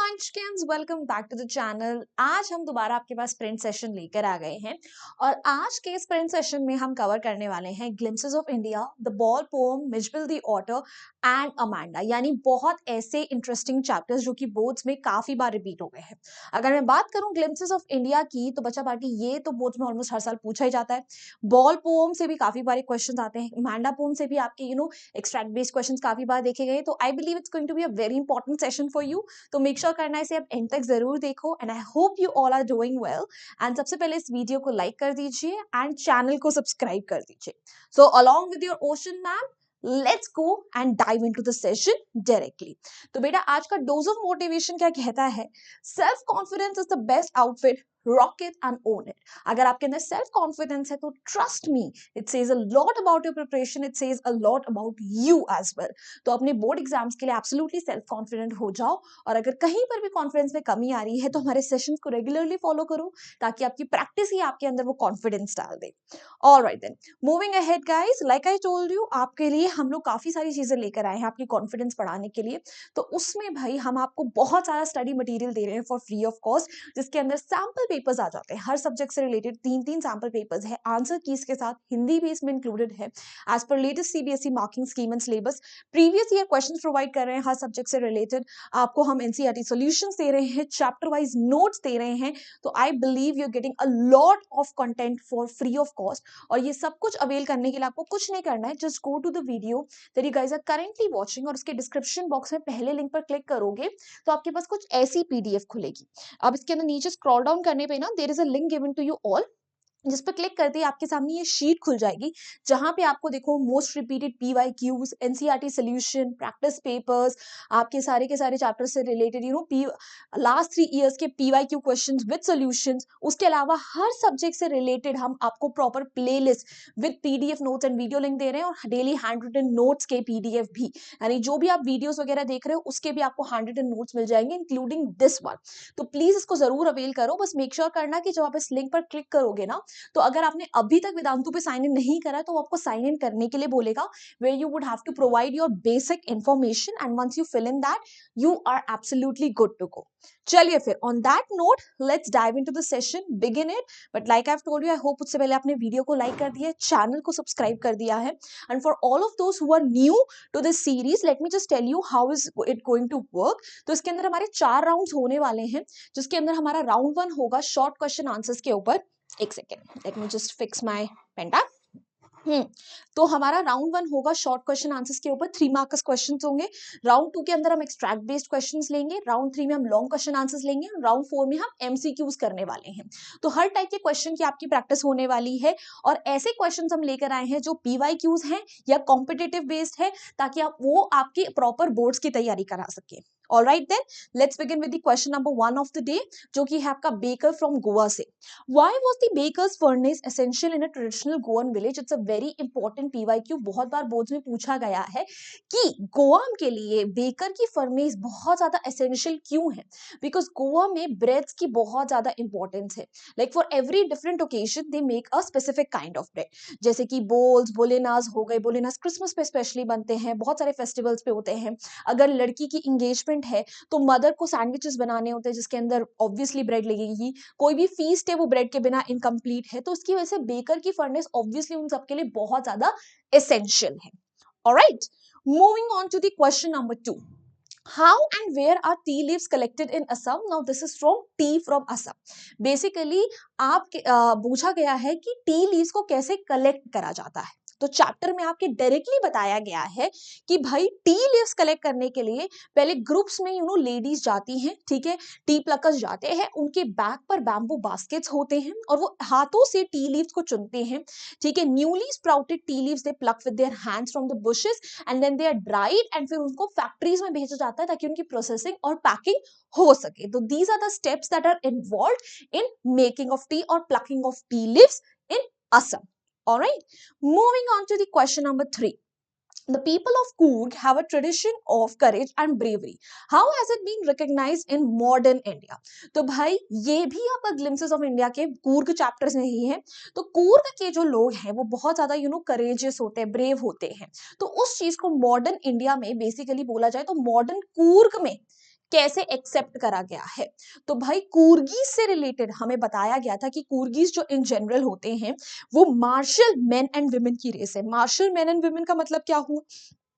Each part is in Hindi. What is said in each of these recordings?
मांचकिंस, welcome back to the channel. आज हम दोबारा आपके पास स्प्रिंट सेशन लेकर आ गए हैं और आज के स्प्रिंट सेशन में हम कवर करने वाले हैं glimpses of India, the ball poem, Mijbil the otter and Amanda. यानी बहुत ऐसे इंटरेस्टिंग चैप्टर्स जो कि बोर्ड्स में काफी बार रिपीट हो गए हैं। अगर मैं बात करूं ग्लिम्पसेस ऑफ इंडिया की तो बच्चा पार्टी ये तो बोर्ड्स में ऑलमोस्ट हर साल पूछा ही जाता है। बॉल पोम से भी काफी बार क्वेश्चन आते हैं, अमांडा पोम से भी आपके एक्सट्रैक्ट बेस्ड क्वेश्चन काफी बार देखे गए। तो I believe it's going to be a very important session for you. तो मेक श्योर करना है इसे आप एंड तक जरूर देखो and I hope you all are doing well. And सबसे पहले इस वीडियो को लाइक कर दीजिए एंड चैनल को सब्सक्राइब कर दीजिए। So along with your ocean ma'am, let's go and dive into the session directly. तो बेटा आज का डोज ऑफ मोटिवेशन क्या कहता है? Self confidence is the best outfit, rock it and own it. अगर आपके अंदर सेल्फ कॉन्फिडेंस है तो trust me, it says a lot about your preparation, it says a lot about you as well. तो अपने बोर्ड एग्जाम्स के लिए एब्सोल्युटली सेल्फ कॉन्फिडेंट हो जाओ और अगर कहीं पर भी कॉन्फिडेंस में कमी आ रही है तो हमारे सेशंस को रेगुलरली फॉलो करो ताकि आपकी प्रैक्टिस ही आपके अंदर वो कॉन्फिडेंस डाल दे। Alright then, moving ahead guys, like I told you, आपके लिए हम लोग काफी सारी चीजें लेकर आए हैं आपकी कॉन्फिडेंस बढ़ाने के लिए। तो उसमें भाई हम आपको बहुत सारा स्टडी मटेरियल दे रहे हैं फॉर फ्री ऑफ कॉस्ट, जिसके अंदर सैम्पल पेपर्स आ जाते हैं। हर सब्जेक्ट से रिलेटेड तीन तीन सैम्पल पेपर्स है, आंसर कीज के साथ, हिंदी भी इसमें इंक्लूडेड है एज पर latest CBSE marking scheme and syllabus. Previous year questions provide कर रहे हैं हर सब्जेक्ट से रिलेटेड। आपको हम एनसीईआरटी सॉल्यूशंस दे रहे हैं, चैप्टर वाइज नोट्स दे रहे हैं। तो I believe you are getting a lot of content for free of cost. और ये सब कुछ अवेल करने के लिए आपको कुछ नहीं करना है, just go to the video that you guys are currently watching और उसके डिस्क्रिप्शन बॉक्स में पहले लिंक पर क्लिक करोगे तो आपके पास कुछ ऐसी पीडीएफ खुलेगी। अब इसके अंदर नीचे स्क्रॉल डाउन करने पे ना there is a link given to you all, जिस पर क्लिक करते ही आपके सामने ये शीट खुल जाएगी जहां पे आपको देखो most repeated PYQs, NCERT solution, practice papers, आपके सारे के सारे चैप्टर से रिलेटेड पी लास्ट 3 इयर्स के पीवाईक्यू क्वेश्चंस विद सॉल्यूशंस। उसके अलावा हर सब्जेक्ट से रिलेटेड हम आपको proper playlist with PDF notes and video link दे रहे हैं और डेली हैंड रिटन नोट्स के पीडीएफ भी। यानी जो भी आप वीडियोस वगैरह देख रहे हो उसके भी आपको हैंड रिटन नोट्स मिल जाएंगे इंक्लूडिंग दिस वन। तो प्लीज इसको जरूर अवेल करो। बस मेक श्योर करना कि जब आप इस लिंक पर क्लिक करोगे ना, तो अगर आपने अभी तक वेदांतु पे साइन इन नहीं करा तो वो आपको साइन इन करने के लिए बोलेगा, where you would have to provide your basic information and once you fill in that you are absolutely good to go. चलिए फिर on that note let's dive into the session, begin it. But like I've told you, I hope उससे पहले आपने वीडियो को लाइक कर दिया है, चैनल को सब्सक्राइब कर दिया है। And for all of those who are new to this series, let me just tell you how is it going to work. तो इसके अंदर हमारे 4 राउंड्स होने वाले हैं, जिसके अंदर हमारा राउंड 1 होगा शॉर्ट क्वेश्चन आंसर्स के ऊपर। एक second, let me just fix my penta. तो हमारा राउंड 1 होगा शॉर्ट क्वेश्चन आंसर्स के ऊपर, 3 मार्क्स क्वेश्चन होंगे। राउंड 2 के अंदर हम एक्सट्रैक्ट बेस्ड क्वेश्चंस लेंगे, राउंड 3 में हम लॉन्ग क्वेश्चन आंसर्स लेंगे, राउंड 4 में हम एमसीक्यूज करने वाले हैं। तो हर टाइप के क्वेश्चन की आपकी प्रैक्टिस होने वाली है और ऐसे क्वेश्चन हम लेकर आए हैं जो पीवाईक्यूज हैं या कॉम्पिटिटिव बेस्ड है, ताकि आप वो आपके प्रॉपर बोर्ड्स की तैयारी करा सके। All right then, let's begin with the question number 1 of the day, जो कि है आपका बेकर फ्रॉम गोवा से। Why was the baker's furnace essential in a traditional Goan village? It's a very important PYQ, बहुत बार बोर्ड्स में पूछा गया है कि गोवा के लिए बेकर की फर्नेस बहुत ज्यादा एसेंशियल क्यों है। बिकॉज गोवा में ब्रेड्स की बहुत ज्यादा इंपॉर्टेंस है। Like for every different occasion they make a specific kind of bread, जैसे कि बोल्स, बोलेनास हो गए, बोलेनास क्रिसमस पे स्पेशली बनते हैं, बहुत सारे फेस्टिवल्स पे होते हैं। अगर लड़की की इंगेजमेंट है तो मदर को सैंडविचेस बनाने होते हैं जिसके अंदर ऑब्वियसली ब्रेड लगेगी। कोई भी फीस्ट है वो ब्रेड के बिना इनकम्प्लीट है, तो उसकी वजह से बेकर की फर्नेस ऑब्वियसली उन सबके लिए बहुत ज्यादा एसेंशियल है। Alright, moving on to the question number 2, how and where are tea leaves collected in Assam? Now this is from tea from Assam. Basically आप पूछा गया है कि टी लीव्स को कैसे कलेक्ट करा जाता है। तो चैप्टर में आपके डायरेक्टली बताया गया है कि भाई टी लीव्स कलेक्ट करने के लिए पहले ग्रुप्स में लेडीज जाती हैं, ठीक है, टी प्लकर्स जाते हैं, उनके बैक पर बैम्बू बास्केट्स होते हैं और वो हाथों से टी लीव्स को चुनते हैं, ठीक है। Newly sprouted tea leaves they pluck with their hands from the bushes and then they are dried and फिर उनको फैक्ट्रीज में भेजा जाता है ताकि उनकी प्रोसेसिंग और पैकिंग हो सके। तो these are the steps that are involved in making of tea और plucking of tea leaves in Assam. All right, moving on to the question number 3. The people of Coorg have a tradition of courage and bravery. How has it been recognized in modern India? तो भाई ये भी आपका ग्लिम्पसेस ऑफ इंडिया के कूर्ग चैप्टर्स में ही है। तो कूर्ग के जो लोग हैं वो बहुत ज्यादा करेजियस होते हैं, ब्रेव होते हैं। तो उस चीज को मॉडर्न इंडिया में बेसिकली बोला जाए तो मॉडर्न कूर्ग में कैसे एक्सेप्ट करा गया है? तो भाई कूर्गीज से रिलेटेड हमें बताया गया था कि कूर्गीज जो इन जनरल होते हैं वो मार्शल मेन एंड वुमेन की रेस है। मार्शल मेन एंड वुमेन का मतलब क्या हुआ?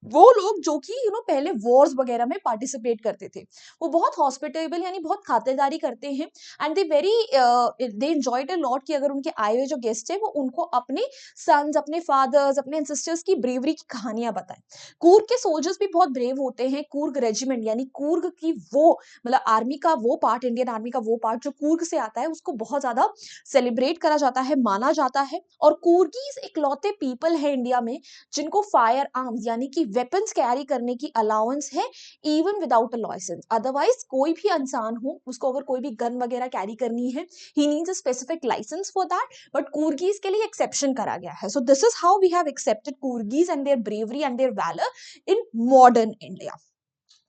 वो लोग जो कि पहले वॉर्स वगैरह में पार्टिसिपेट करते थे, वो बहुत हॉस्पिटेबल यानी बहुत खातिरदारी करते हैं and they very they enjoyed a lot कि अगर उनके आए हुए जो गेस्ट है वो उनको अपने सन्स, अपने फादर्स, अपने सिस्टर्स की ब्रेवरी की कहानियां बताएं। कूर्ग के सोल्जर्स भी बहुत ब्रेव होते हैं। कूर्ग रेजिमेंट यानी कूर्ग की वो मतलब आर्मी का वो पार्ट, इंडियन आर्मी का वो पार्ट जो कूर्ग से आता है, उसको बहुत ज्यादा सेलिब्रेट करा जाता है, माना जाता है। और कूर्गीज इकलौते पीपल है इंडिया में जिनको फायर आर्म्स यानी कि वेपन्स कैरी करने की अलाउंस है even without a licence. Otherwise कोई भी इंसान हो उसको अगर कोई भी गन वगैरह कैरी करनी है, he needs a specific licence for that, but Coorgis के लिए एक्सेप्शन करा गया है। So this is how we have accepted Coorgis and their bravery and their valour in modern India.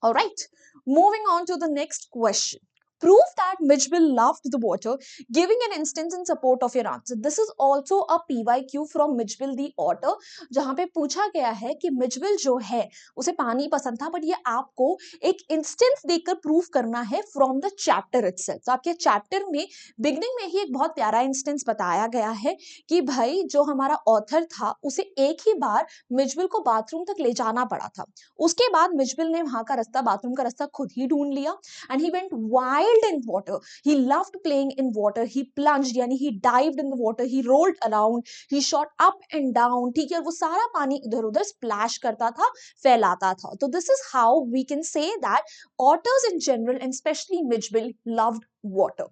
All right, moving on to the next question. Prove that Mitchell loved the water, giving an instance in support of your answer. This is also a PYQ from Mitchell the author, जहां पे पूछा गया है कि मिचविल जो है उसे पानी पसंद था, बट ये आपको एक इंस्टेंस देकर प्रूफ करना है फ्रॉम द चैप्टर इटसेल्फ. तो आपके चैप्टर में बिगनिंग में ही एक बहुत प्यारा इंस्टेंस बताया गया है कि भाई जो हमारा ऑथर था उसे एक ही बार मिचविल को बाथरूम तक ले जाना पड़ा था. उसके बाद मिचविल ने वहां का रास्ता, बाथरूम का रास्ता खुद ही ढूंढ लिया and he went wild in water. He loved playing in water. He plunged यानी he dived in the water. He rolled around. He shot up and down. ठीक है, वो सारा पानी इधर उधर स्प्लैश करता था, फैलाता था. तो this is how we can say that otters in general and specially Mijbil loved water.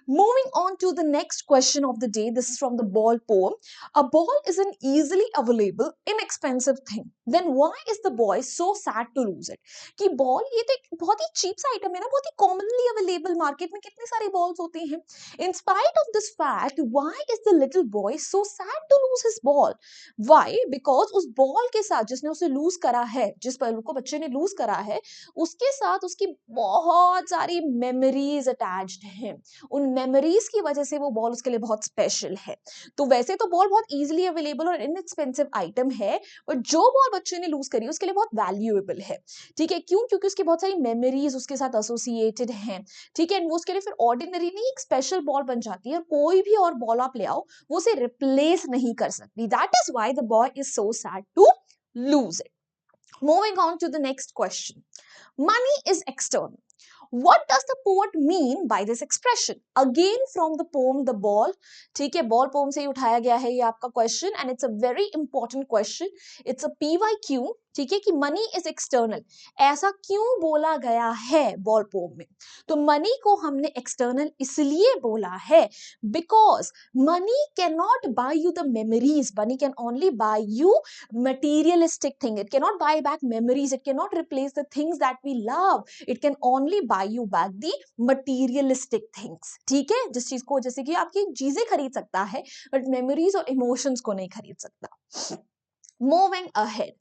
Moving on to the next question of the day. This is from the ball poem. A ball is an easily available, inexpensive thing. Then why is the boy so sad to lose it? कि बॉल ये तो एक बहुत ही चीप सा आइटम है ना, बहुत ही कॉमनली अवेलेबल, मार्केट में कितने सारे बॉल्स होते हैं. In spite of this fact, why is the little boy so sad to lose his ball? Why? Because उस बॉल के साथ जिसने उसे लूज करा है, जिस बॉल को बच्चे ने लूज करा है, उसके साथ उसकी बहुत सारी मेमोरीज अटैच्ड हैं. उन मेमोरीज की वजह से वो बॉल उसके लिए बहुत स्पेशल है. तो वैसे तो बॉल बहुत इजीली अवेलेबल और इनएक्सपेंसिव आइटम है, बट जो बॉल बच्चे ने लूज करी उसके लिए बहुत वैल्यूएबल है. ठीक है, क्यों? क्योंकि उसकी बहुत सारी मेमोरीज उसके साथ एसोसिएटेड हैं. ठीक है, वो उसके लिए फिर ऑर्डिनरी नहीं, एक स्पेशल बॉल बन जाती है. और कोई भी और बॉल आप ले आओ वो उसे रिप्लेस नहीं कर सकती. That is why the boy is so sad to lose it. Moving on to the next question. Money is external. What does the poet mean by this expression? Again from the poem The Ball. ठीक है, बॉल पोम से ही उठाया गया है ये आपका question and it's a very important question. It's a PYQ. ठीक है, कि मनी इज एक्सटर्नल. ऐसा क्यों बोला गया है बॉल पोम में? तो मनी को हमने एक्सटर्नल इसलिए बोला है because money can not buy you the memories. Money can only buy you materialistic thing. It cannot buy back memories. It cannot replace the things that we love. It can only buy you back the materialistic things. ठीक है, जिस चीज को, जैसे कि आपकी चीजें खरीद सकता है बट मेमोरीज और इमोशंस को नहीं खरीद सकता. Moving ahead.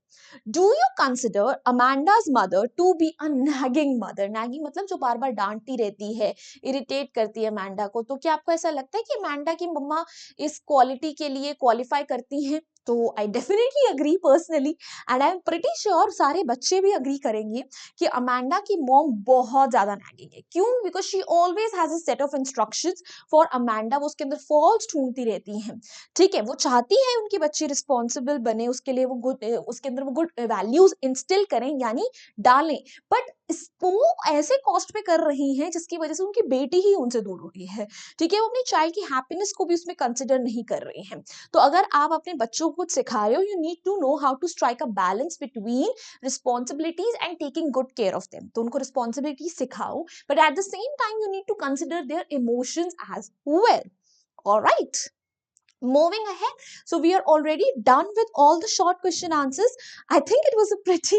Do you consider Amanda's mother to be a nagging mother? Nagging मतलब जो बार बार डांटती रहती है, इरिटेट करती है अमांडा को. तो क्या आपको ऐसा लगता है कि अमांडा की मम्मा इस क्वालिटी के लिए क्वालिफाई करती हैं? तो I definitely agree personally and I am pretty sure सारे बच्चे भी अग्री करेंगे कि अमांडा की मॉम बहुत ज्यादा नैगिंग है. क्यों? Because she always has a set of instructions for Amanda. वो उसके अंदर फॉल्स ढूंढती रहती हैं. ठीक है, वो चाहती है उनकी बच्ची रिस्पॉन्सिबल बने, उसके लिए वो गुड, उसके अंदर वो गुड वैल्यूज इंस्टिल करें यानी डालें, बट इसको ऐसे कॉस्ट पे कर रही हैं जिसकी वजह से उनकी बेटी ही उनसे दूर हो रही है. ठीक है, वो अपनी चाइल्ड की हैप्पीनेस को भी उसमें कंसिडर नहीं कर रहे हैं. तो अगर आप अपने बच्चों को कुछ सिखा रहे हो, you need to know how to strike a balance between responsibilities and taking good care of them. तो उनको रिस्पॉन्सिबिलिटी सिखाओ, but at the same time you need to consider their emotions as well. Alright, moving ahead. So we are already done with all the short question answers. I think it was a pretty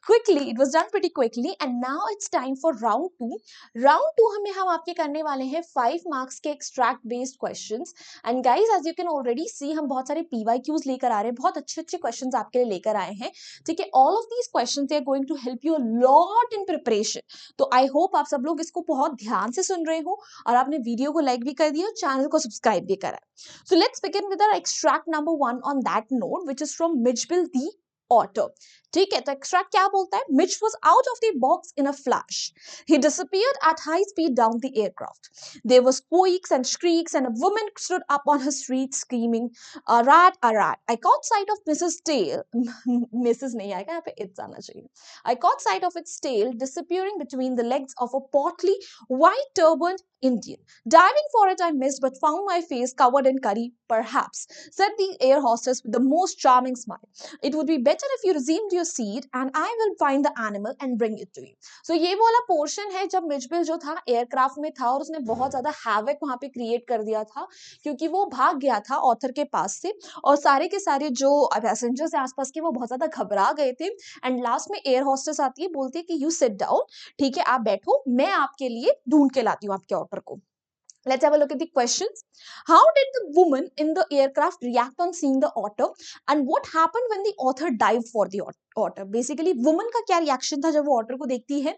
quickly, it was done pretty quickly, and now it's time for round 2. Round 2 हमें हम आपके करने वाले हैं 5 marks के extract based questions. And guys, as you can already see, हम बहुत सारे PYQs लेकर आ रहे हैं, बहुत अच्छे अच्छे questions आपके लिए लेकर आए हैं. ठीक है, all of these questions they are going to help you a lot in preparation. तो I hope आप सब लोग इसको बहुत ध्यान से सुन रहे हो और आपने वीडियो को लाइक भी कर दिया और चैनल को सब्सक्राइब भी करा. So let's begin with our extract number 1 on that note, which is from Mitchell the otter. ठीक है, तो एक्सट्रैक्ट क्या बोलता है? Mitch was out of the box in a flash. He disappeared at high speed down the aircraft. There were squeaks and shrieks, and a woman stood up on her street screaming, "A rat, a rat!" I caught sight of Mrs. Tail. Mrs. नहीं आएगा यहाँ पे, it's आना चाहिए. I caught sight of its tail disappearing between the legs of a portly, white turbaned Indian. Diving for it, I missed, but found my face covered in curry, perhaps, said the air hostess with the most charming smile. It would be better if you resumed your seat, and I will find the animal and bring it to you. So ये वाला पोर्शन है जब मिचबिल जो था एयरक्राफ्ट में था और उसने बहुत ज्यादा हैवक वहां पे क्रिएट कर दिया था क्योंकि वो भाग गया था ऑथर के पास से और सारे के सारे जो पैसेंजर्स आसपास के वो बहुत ज्यादा घबरा गए थे एंड लास्ट में एयर होस्टेस आती है, बोलती है कि यू सिट डाउन, ठीक है आप बैठो, मैं आपके लिए ढूंढ के लाती हूँ आपके ऑटर को. Let's have a look at the questions. How did the woman in the aircraft react on seeing the otter? And what happened when the author dived for the otter? Basically, woman का क्या reaction था जब वो otter को देखती है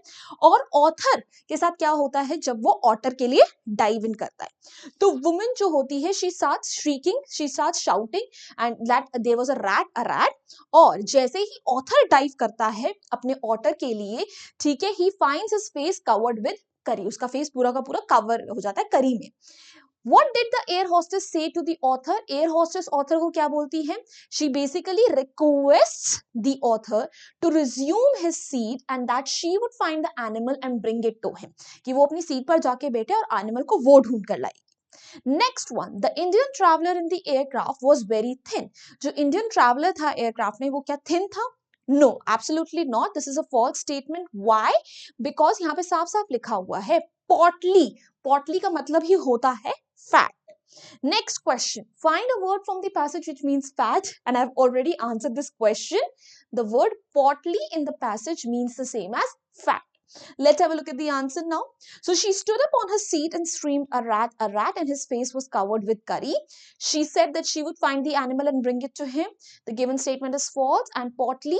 और author के साथ क्या होता है जब वो otter के लिए dive in करता है. तो woman जो होती है, she starts shrieking, she starts shouting, and that there was a rat. और जैसे ही author dive करता है अपने otter के लिए, ठीक है, he finds his face covered with करी, उसका फेस पूरा का पूरा कवर हो जाता है करी में. What did the air hostess say to the author? Air hostess author को क्या बोलती है? She basically requests the author to resume his seat and that she would find the animal and bring it to him. कि वो अपनी सीट पर जाके बैठे और एनिमल को वो ढूंढ कर लाएगी. Next one, the Indian traveler in the aircraft was very thin. जो Indian traveler था एयरक्राफ्ट में वो क्या thin था? No, absolutely not. This is a false statement. Why? Because यहाँ पे साफ साफ लिखा हुआ है portly. Portly का मतलब ही होता है fat. Next question. Find a word from the passage which means fat. And I've already answered this question. The word portly in the passage means the same as fat. Let's have a look at the answer now. So she stood up on her seat and screamed, a rat, and his face was covered with curry. She said that she would find the animal and bring it to him. The given statement is false and portly,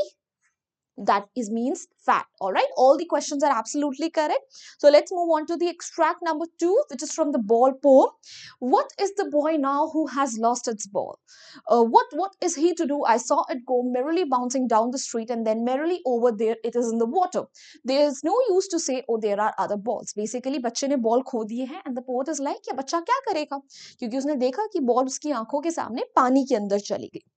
that is means fat. All right, all the questions are absolutely correct. So let's move on to the extract number 2, which is from the ball poem. What is the boy now who has lost its ball? What is he to do? I saw it go merrily bouncing down the street, and then merrily over there it is in the water. There is no use to say, oh there are other balls. Basically बच्चे ने बॉल खो दिए हैं and the poet is like, क्या बच्चा क्या करेगा, क्योंकि उसने देखा कि बॉल उसकी आंखों के सामने पानी के अंदर चली गई.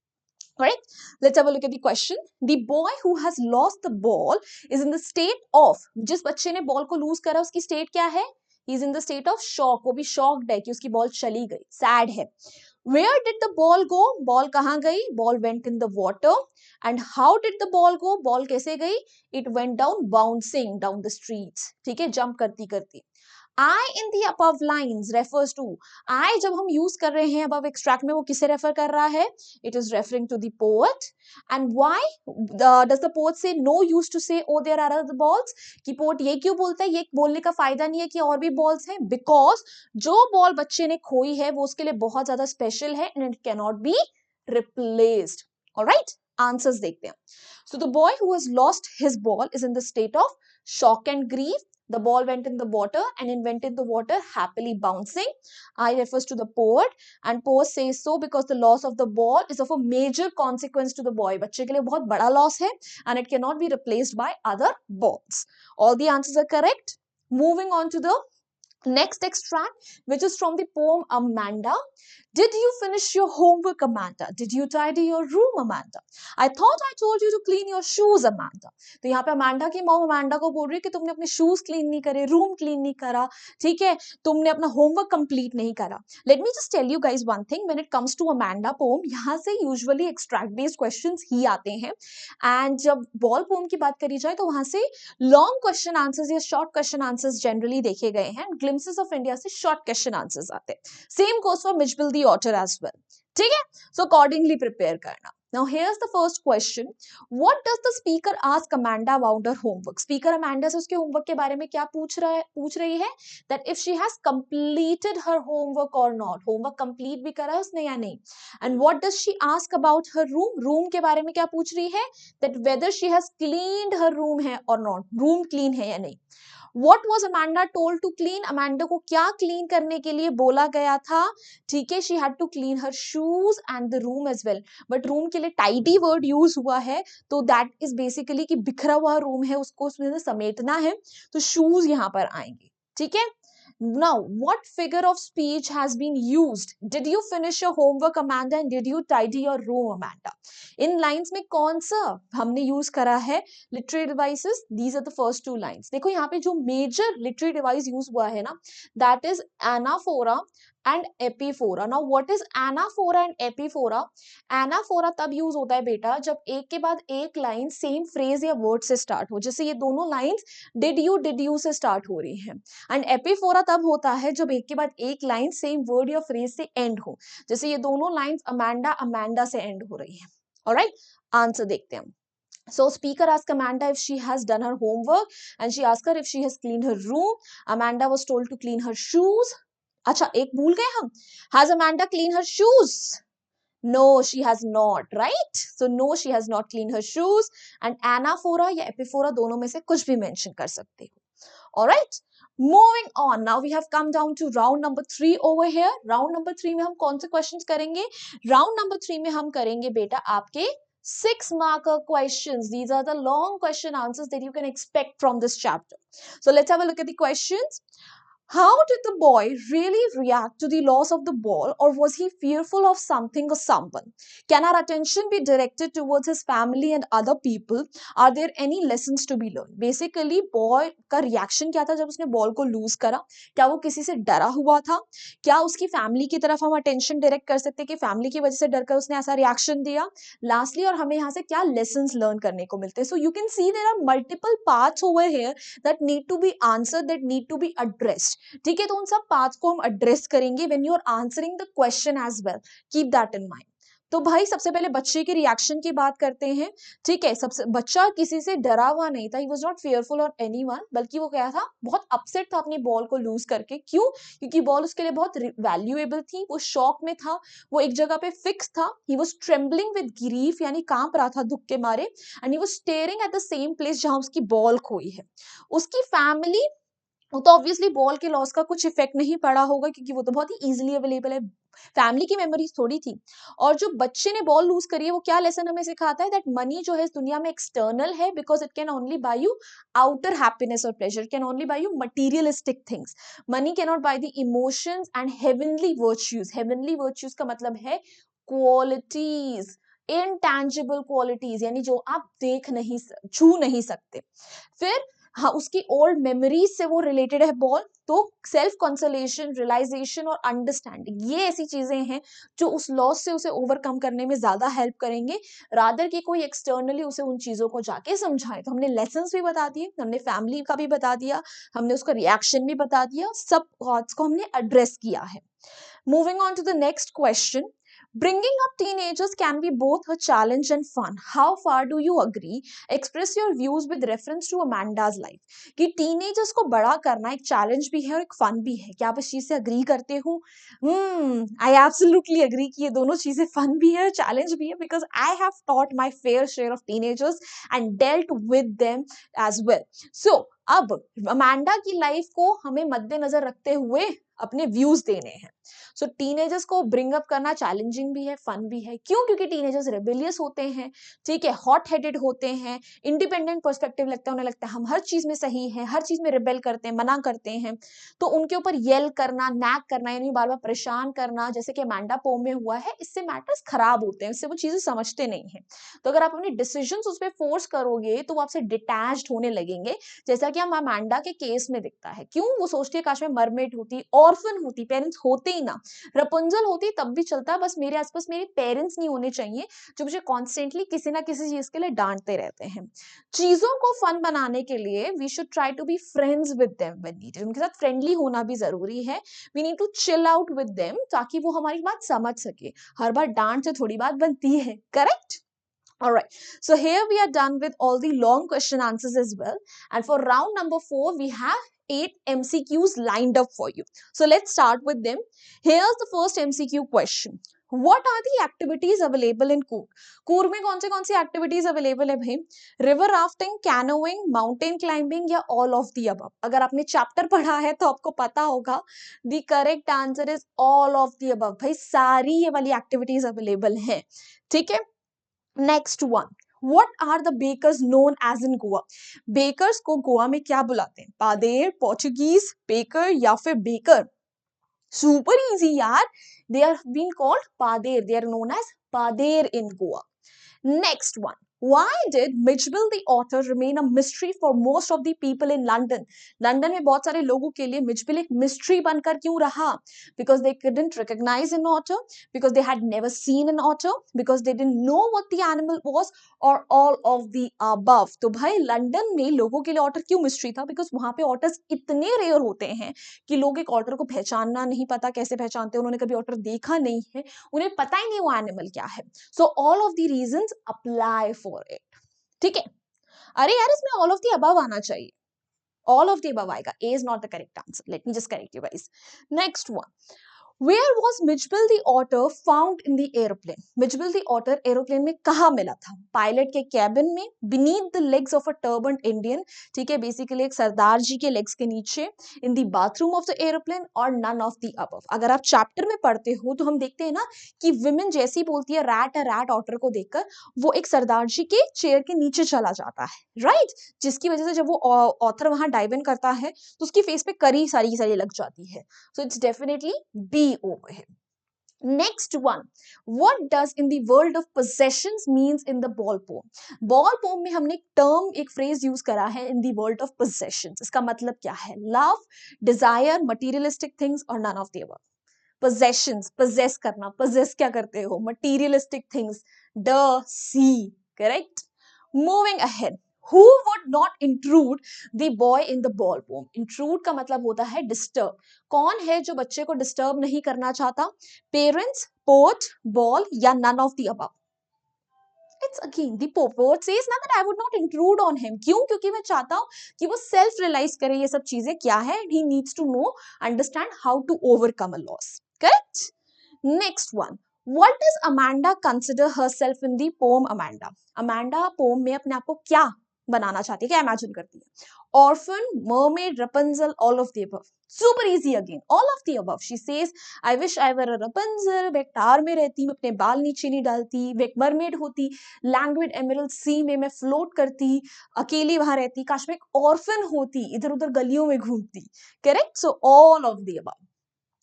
Right? Let's have a look at the question. The boy who has lost the ball is in the state of, जिस बच्चे ने बॉल को लूज करा उसकी स्टेट क्या है? He is in the state of shock. वो भी shocked है कि उसकी बॉल चली गई, sad है. Where did the ball go? Ball कहाँ गई? Ball went in the water. And how did the ball go? Ball कैसे गई? It went down bouncing down the streets. ठीक है, jump करती करती. I in the above lines refers to, I जब हम use कर रहे हैं above extract में वो किसे refer कर रहा है? It is referring to the poet. And why does the poet say no use to say oh there are other balls? कि poet ये क्यों बोलता है? ये बोलने का फायदा नहीं है कि और भी balls हैं, because जो ball बच्चे ने खोई है वो उसके लिए बहुत ज्यादा special है and it cannot be replaced. Alright, answers देखते हैं. So the boy who has lost his ball is in the state of shock and grief. The ball went in the water and it went in the water happily bouncing. I refers to the poet and poet says so because the loss of the ball is of a major consequence to the boy. बच्चे के लिए बहुत बड़ा loss है and it cannot be replaced by other balls. All the answers are correct. Moving on to the next extract, which is from the poem Amanda. Did you finish your homework, Amanda? Did you tidy your room, Amanda? I thought I told you to clean your shoes, Amanda. तो यहाँ पे अमांडा की मॉम अमांडा को बोल रही है कि तुमने अपने शूज क्लीन नहीं करे, रूम क्लीन नहीं करा, ठीक है, तुमने अपना होमवर्क कंप्लीट नहीं करा. Let me just tell you guys one thing, when it comes to Amanda poem, यहाँ से यूजुअली एक्सट्रैक्ट बेस्ड क्वेश्चंस ही आते हैं. एंड जब बॉल पोम की बात करी जाए तो वहां से लॉन्ग क्वेश्चन आंसर्स या शॉर्ट क्वेश्चन आंसर्स जनरली देखे गए हैं. ग्लिम्सेस ऑफ इंडिया से शॉर्ट क्वेश्चन आंसर्स आते हैं. Same goes for Mijbil the otter as well. ठीक है, सो अकॉर्डिंगली प्रिपेयर करना. Now here's the first question. What does the speaker ask Amanda about her homework? Speaker Amanda से उसके homework के बारे में क्या पूछ रही है? That if she has completed her homework or not. Homework complete भी करा है उसने या नहीं? And what does she ask about her room? Room के बारे में क्या पूछ रही है? That whether she has cleaned her room है or not. Room clean है या नहीं? What was Amanda told to clean? Amanda को क्या clean करने के लिए बोला गया था? ठीक है, she had to clean her shoes and the room as well. But room के लिए tidy word use हुआ है, तो that is basically कि बिखरा हुआ room है, उसको उसमें से समेटना है, तो shoes यहाँ पर आएंगे. ठीक है. Now, what figure of speech has been used? Did you finish your homework, Amanda, and did you tidy your room, Amanda? इन लाइन्स में कौन सा हमने यूज करा है literary devices? These are the first two lines. देखो यहाँ पे जो मेजर लिटरेरी डिवाइस यूज हुआ है ना, that is anaphora and epiphora. Now what is anaphora and epiphora? Anaphora तब यूज होता है बेटा जब एक के बाद एक लाइन सेम फ्रेज या वर्ड से स्टार्ट हो. जैसे ये दोनों lines did you say start हो रही हैं. एंड एपीफोरा तब होता है जब एक के बाद एक लाइन सेम वर्ड या फ्रेज से एंड हो. जैसे ये दोनों लाइन्स अमांडा अमांडा से एंड हो रही है. ऑलराइट, आंसर देखते हैं. So speaker asked Amanda if she has done her homework and she asked her if she has cleaned her room. Amanda was told to clean her shoes. अच्छा, एक भूल गए हम. Has Amanda cleaned her shoes? No, she has not, right? So no, she has not cleaned her shoes. And anaphora या epiphora दोनों में से कुछ भी mention कर सकते हो. All right? Moving on, now we have come down to round number 3 over here. Round number 3 में हम कौन से questions करेंगे? Round number 3 में हम करेंगे बेटा आपके 6-marker questions. These are the long question answers that you can expect from this chapter. So let's have a look at the questions. How did the boy really react to the loss of the ball, or was he fearful of something or someone? Can our attention be directed towards his family and other people? Are there any lessons to be learned? Basically, boy का reaction क्या था जब उसने ball को lose करा? क्या वो किसी से डरा हुआ था? क्या उसकी family की तरफ हम attention direct कर सकते कि family की वजह से डर कर उसने ऐसा reaction दिया? Lastly, और हमें यहाँ से क्या lessons learn करने को मिलते हैं? So you can see there are multiple parts over here that need to be answered, that need to be addressed. ठीक है, तो उन सब पार्ट्स को हम एड्रेस करेंगे when you are answering the question as well. Keep that in mind. तो भाई सबसे पहले बच्चे के रिएक्शन की बात करते हैं. ठीक है, सबसे बच्चा किसी से डरा हुआ नहीं था. He was not fearful of anyone, बल्कि वो क्या था, बहुत अपसेट था अपनी बॉल को लूज करके. क्यों? क्योंकि बॉल उसके लिए बहुत वैल्यूएबल थी. वो शॉक में था, वो एक जगह पे फिक्स था. He was trembling with grief, यानी कांप रहा था दुख के मारे. And he was staring at the same place जहां उसकी बॉल खोई है. उसकी फैमिली, तो ऑब्वियसली बॉल के लॉस का कुछ इफेक्ट नहीं पड़ा होगा क्योंकि वो तो बहुत ही इजीली अवेलेबल है. फैमिली की मेमोरीज थोड़ी थी. और जो बच्चे ने बॉल लूज करी है वो क्या लेसन हमें सिखाता है? दैट मनी जो है इस दुनिया में एक्सटर्नल है, because it can only buy you outer happiness और pleasure, can only buy you materialistic things. Money can not buy the emotions and heavenly virtues. Heavenly virtues का मतलब है क्वालिटीज, इनटैंजिबल क्वालिटीज, यानी जो आप देख नहीं, छू नहीं सकते. फिर हाँ, उसकी ओल्ड मेमोरीज से वो रिलेटेड है बॉल. तो सेल्फ कंसोलेशन, रियलाइजेशन और अंडरस्टैंडिंग, ये ऐसी चीजें हैं जो उस लॉस से उसे ओवरकम करने में ज्यादा हेल्प करेंगे, रादर कि कोई एक्सटर्नली उसे उन चीजों को जाके समझाए. तो हमने लेसन्स भी बता दिए, हमने फैमिली का भी बता दिया, हमने उसका रिएक्शन भी बता दिया, सब थॉट्स को हमने एड्रेस किया है. Moving on to the next question. Bringing up teenagers can be both a challenge and fun. How far do you agree? Express your views with reference to Amanda's life. कि teenagers को बड़ा करना एक challenge भी है और एक fun भी है. क्या आप इस चीज से agree करते हो? I absolutely agree कि ये दोनों चीजें fun भी है, challenge भी है, because I have taught my fair share of teenagers and dealt with them as well. So अब अमांडा की लाइफ को हमें मद्देनजर रखते हुए अपने व्यूज देने हैं. सो टीनेजर्स को ब्रिंग अप करना चैलेंजिंग भी है, फन भी है. क्यों? क्योंकि टीनेजर्स रेबेलियस होते हैं, ठीक है, हॉट हेडेड होते हैं, इंडिपेंडेंट पर्सपेक्टिव लगता है, उन्हें लगता है हम हर चीज में सही है, हर चीज में रिबेल करते हैं, मना करते हैं. तो उनके ऊपर येल करना, नैक करना, यानी बार बार परेशान करना, जैसे कि अमांडा पोम में हुआ है, इससे मैटर्स खराब होते हैं, इससे वो चीजें समझते नहीं है. तो अगर आप अपनी डिसीजन उस पर फोर्स करोगे तो वो आपसे डिटैच्ड होने लगेंगे, जैसा कि हम अमांडा के केस में दिखता है. क्यों? वो सोचती है काश मैं मरमेड होती, ऑर्फन होती, पेरेंट्स होते ही ना, रपुंजल होती तब भी चलता, बस मेरे आसपास मेरे पेरेंट्स नहीं होने चाहिए जो मुझे कॉन्स्टेंटली किसी ना किसी चीज के लिए डांटते रहते हैं. चीजों को फन बनाने के लिए we should try to be friends with them when needed. उनके साथ फ्रेंडली होना भी जरूरी है. We need to chill out with them ताकि वो हमारी बात समझ सके. हर बार डांट से थोड़ी बात बनती है. Correct? All right, so here we are done with all the long question answers as well. And for round number 4, we have 8 MCQs lined up for you. So let's start with them. Here's the first MCQ question. What are the activities available in Coorg? Coorg में कौन सी एक्टिविटीज अवेलेबल है भाई? River rafting, canoeing, mountain climbing or all of the above? अगर आपने चैप्टर पढ़ा है तो आपको पता होगा the correct answer is all of the above. भाई सारी ये वाली एक्टिविटीज अवेलेबल हैं, ठीक है। Next one, What are the bakers known as in Goa? Bakers को गोवा में क्या बुलाते हैं? पादेर, पोर्चुगीज, बेकर या फिर baker? Super easy, yaar. They are being called Pader. They are known as Pader in Goa. Next one. Why did Mitchell the author remain a mystery for most of the people in London? London में बहुत सारे लोगों के लिए मिचबिल एक मिस्ट्री बनकर क्यों रहा? Because they couldn't recognize an otter, because they had never seen an otter, because they didn't know what the animal was, or all of the above. तो भाई लंदन में लोगों के लिए ऑटर क्यों मिस्ट्री था? बिकॉज वहां पे ऑटर्स इतने रेयर होते हैं कि लोग एक ऑटर को पहचानना नहीं पता कैसे पहचानते हैं, उन्होंने कभी ऑटर देखा नहीं है, उन्हें पता ही नहीं वो एनिमल क्या है। So all of the reasons apply for it, ठीक है। अरे यार इसमें ऑल ऑफ द अबव आना चाहिए, ऑल ऑफ द अबव आएगा। A is not the correct answer, let me just correct you guys. Next one, Where was Mitchell the Otter found in the airplane? Mitchell the Otter aeroplane में कहाँ मिला था? पायलट के कैबिन में, beneath the legs of a turbaned Indian, ठीक है, बेसिकली एक सरदार जी के लेग्स के नीचे, in the bathroom of the airplane और none of the above। अगर आप चैप्टर में पढ़ते हो तो हम देखते हैं ना कि विमेन जैसी बोलती है रैट ऑटर को देखकर, वो एक सरदार जी के चेयर के नीचे चला जाता है, राइट? जिसकी वजह से जब वो ऑथर वहां डाइव इन करता है तो उसकी फेस पे करी सारी लग जाती है। So it's definitely B over here. Next one, what does in the world of possessions means in the ball poem? Ball poem में हमने एक टर्म, एक फ्रेज यूज करा है in the world of possessions। इसका मतलब क्या है? Love, desire, materialistic things और none of the above। Possessions, possess करना, possess क्या करते हो? Materialistic things, the sea, correct? Moving ahead, who would not intrude the boy in the ball poem? Intrude का मतलब होता है disturb। कौन है जो बच्चे को डिस्टर्ब नहीं करना चाहता? पेरेंट्स, पोर्ट, बॉल या none of the above? It's again the poet says ना that I would not intrude on him। क्यों? क्योंकि मैं चाहता हूं कि वो सेल्फ रियलाइज करे ये सब चीजें क्या है, and he needs to know, understand how to overcome a loss, correct? Next one, what does Amanda consider herself in the poem Amanda? Amanda poem में अपने आप को क्या बनाना चाहती है, क्या इमेजिन करती है? Orphan, mermaid, Rapunzel, all of the above। Super easy again, all of the above। She says, I wish I were a Rapunzel, मैं टार में रहती, मैं अपने बाल नीचे नहीं डालती, मैं एक मरमेड होती, लैंग्वेड एमरल्ड सी में मैं फ्लोट करती, अकेली वहां रहती, काश मैं एक ऑर्फन होती, इधर उधर गलियों में घूमती, correct? So all of the above.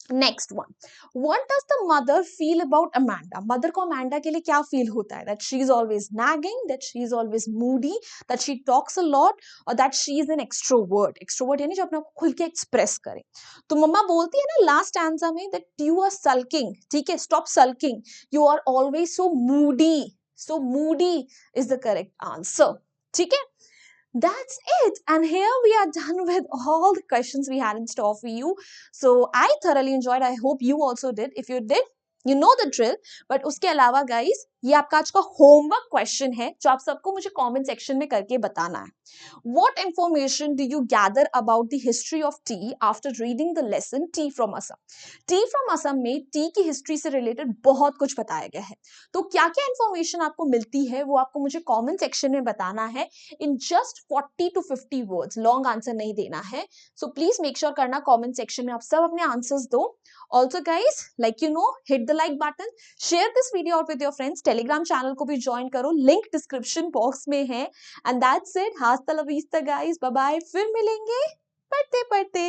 Next one, what does the mother feel about Amanda? Mother को अमांडा के लिए क्या फील होता है? That she is always nagging, that she is always moody, that she talks a lot, or that she is an extrovert? Extrovert यानी जो अपने आप को खुल के एक्सप्रेस करे। तो मम्मा बोलती है ना लास्ट आंसर में that you are sulking, ठीक है, stop sulking, you are always so moody, so moody is the correct answer, ठीक है। That's it. And here we are done with all the questions we had in store for you. So I thoroughly enjoyed. I hope you also did. If you did, you know the drill. But उसके अलावा guys, ये आपका आज का होमवर्क क्वेश्चन है जो आप सबको मुझे कमेंट सेक्शन में करके बताना है। What information do you gather about the history of tea after reading the lesson Tea from Assam? Tea from Assam में टी की हिस्ट्री से रिलेटेड बहुत कुछ बताया गया है। तो क्या क्या इन्फॉर्मेशन आपको मिलती है वो आपको मुझे कमेंट सेक्शन में बताना है in just 40 to 50 words। Long answer नहीं देना है। सो प्लीज मेक श्योर करना कमेंट सेक्शन में आप सब अपने आंसर्स दो। Also guys, like you know, hit the like button, share this video out with your friends, Telegram channel को भी ज्वाइन करो, लिंक डिस्क्रिप्शन बॉक्स में है। And that's it, hasta la vista guys, bye bye, फिर मिलेंगे पढ़ते पढ़ते।